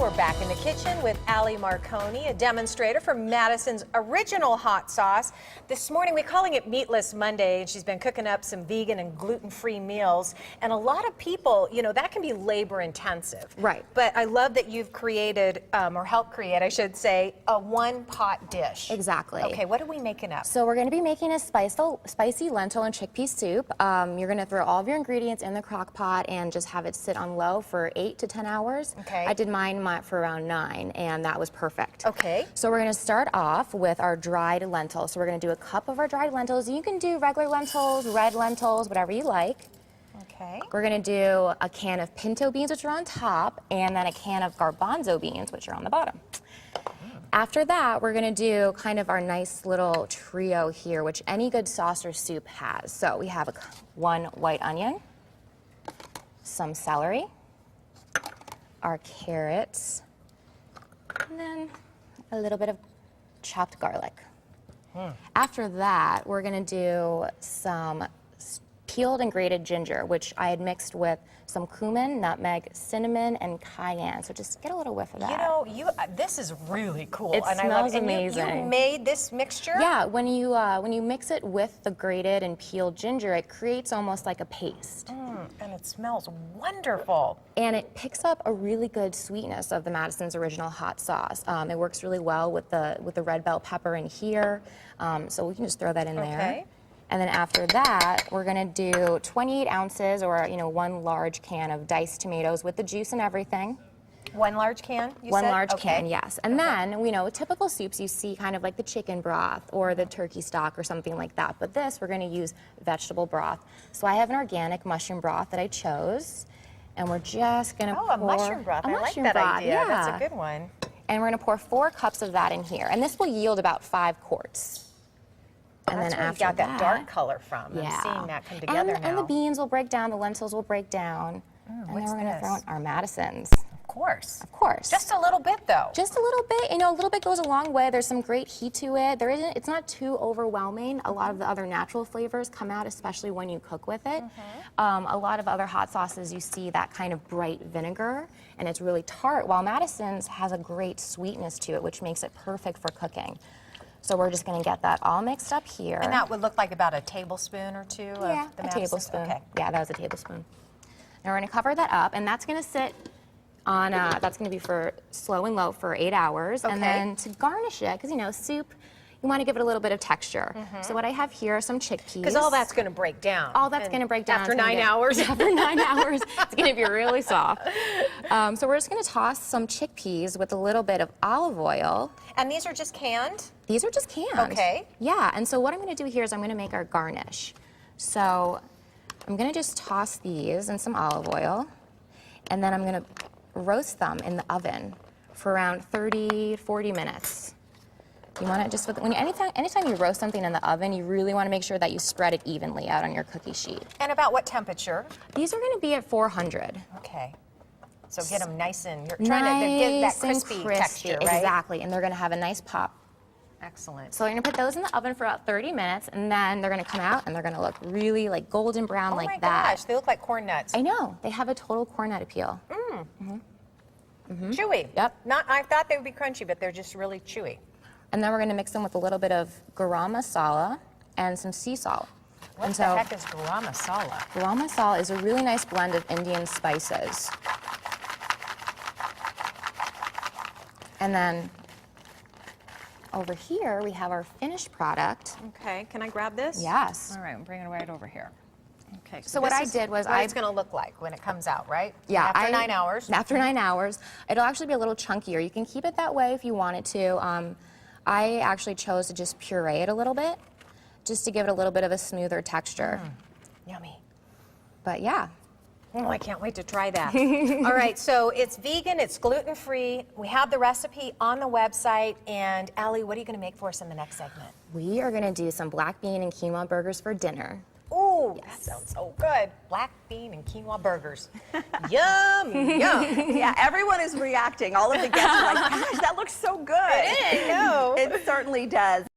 we're back in the kitchen with Allie Marconi, a demonstrator for Madison's original hot sauce. This morning we're calling it Meatless Monday, and she's been cooking up some vegan and gluten-free meals. And a lot of people, you know, that can be labor intensive. Right. But I love that you've created, or helped create, I should say, a one-pot dish. Exactly. Okay, what are we making up? So we're going to be making a spicy lentil and chickpea soup. You're going to throw all of your ingredients in the crock pot and just have it sit on low for 8 to 10 hours. Okay. I did mine for around 9, and that was perfect. Okay. So we're going to start off with our dried lentils. So we're going to do a cup of our dried lentils. You can do regular lentils, red lentils, whatever you like. Okay. We're going to do a can of pinto beans, which are on top, and then a can of garbanzo beans, which are on the bottom. After that, we're going to do kind of our nice little trio here, which any good sauce or soup has. So we have one white onion, some celery, our carrots, and then a little bit of chopped garlic. After that, we're going to do some peeled and grated ginger, which I had mixed with some cumin, nutmeg, cinnamon, and cayenne. So just get a little whiff of that. You know, this is really cool. It and I love smells it. And amazing. You made this mixture? Yeah, when you mix it with the grated and peeled ginger, it creates almost like a paste. And it smells wonderful. And it picks up a really good sweetness of the Madison's original hot sauce. It works really well with the red bell pepper in here. So we can just throw that in there. And then after that, we're gonna do 28 ounces or, you know, 1 large can of diced tomatoes with the juice and everything. 1 large can, you One said? large Okay. can, yes. And then, you know, typical soups you see kind of like the chicken broth or the turkey stock or something like that. But this, we're gonna use vegetable broth. So I have an organic mushroom broth that I chose. And we're just gonna pour... a mushroom broth. I like that idea. Yeah. That's a good one. And we're gonna pour 4 cups of that in here. And this will yield about 5 quarts. And That's then where after you got that dark color from. Yeah. I'm seeing that come together now. And the beans will break down, the lentils will break down. And then what's we're gonna this? throw in our Madisons. Of course. Of course. Just a little bit, though. Just a little bit, you know, a little bit goes a long way. There's some great heat to it. It's not too overwhelming. A lot of the other natural flavors come out, especially when you cook with it. A lot of other hot sauces, you see that kind of bright vinegar, and it's really tart, while Madison's has a great sweetness to it, which makes it perfect for cooking. So we're just gonna get that all mixed up here. And that would look like about a tablespoon or 2 of the Madison's? tablespoon. Okay. Yeah, that was a tablespoon. Now we're gonna cover that up, and that's gonna sit on, that's gonna be for slow and low for 8 hours. Okay. And then to garnish it, because you know, soup, you wanna give it a little bit of texture. So what I have here are some chickpeas. Because all that's going to break down. All that's going to break down. After 9 hours? After 9 hours, it's going to be really soft. So we're just going to toss some chickpeas with a little bit of olive oil. And these are just canned? These are just canned. Okay. Yeah, and so what I'm going to do here is I'm going to make our garnish. So I'm going to just toss these in some olive oil, and then I'm going to roast them in the oven for around 30-40 minutes. You want it just with, anytime you roast something in the oven, you really want to make sure that you spread it evenly out on your cookie sheet. And about what temperature? These are going to be at 400. Okay. So get them nice and, you're trying to give that crispy texture, right? Exactly, and they're going to have a nice pop. Excellent. So we're going to put those in the oven for about 30 minutes, and then they're going to come out, and they're going to look really like golden brown like that. Oh my gosh, they look like corn nuts. I know. They have a total corn nut appeal. Chewy. Yep. I thought they would be crunchy, but they're just really chewy. And then we're going to mix them with a little bit of garam masala and some sea salt. What the heck is garam masala? Garam masala is a really nice blend of Indian spices. And then over here, we have our finished product. Okay, can I grab this? Yes. All right, I'm bringing it right over here. Okay, So what I did was what it's going to look like when it comes out, right? Yeah. After 9 hours. After 9 hours. It'll actually be a little chunkier. You can keep it that way if you wanted to. I actually chose to just puree it a little bit, just to give it a little bit of a smoother texture. Yummy. But yeah. Oh, I can't wait to try that. All right, so it's vegan, it's gluten-free. We have the recipe on the website. And Allie, what are you going to make for us in the next segment? We are going to do some black bean and quinoa burgers for dinner. Ooh, Yes. that sounds so good. Black bean and quinoa burgers. Yum, yum. Yeah, everyone is reacting. All of the guests are like, gosh, that looks so good. It is, I know. It certainly does.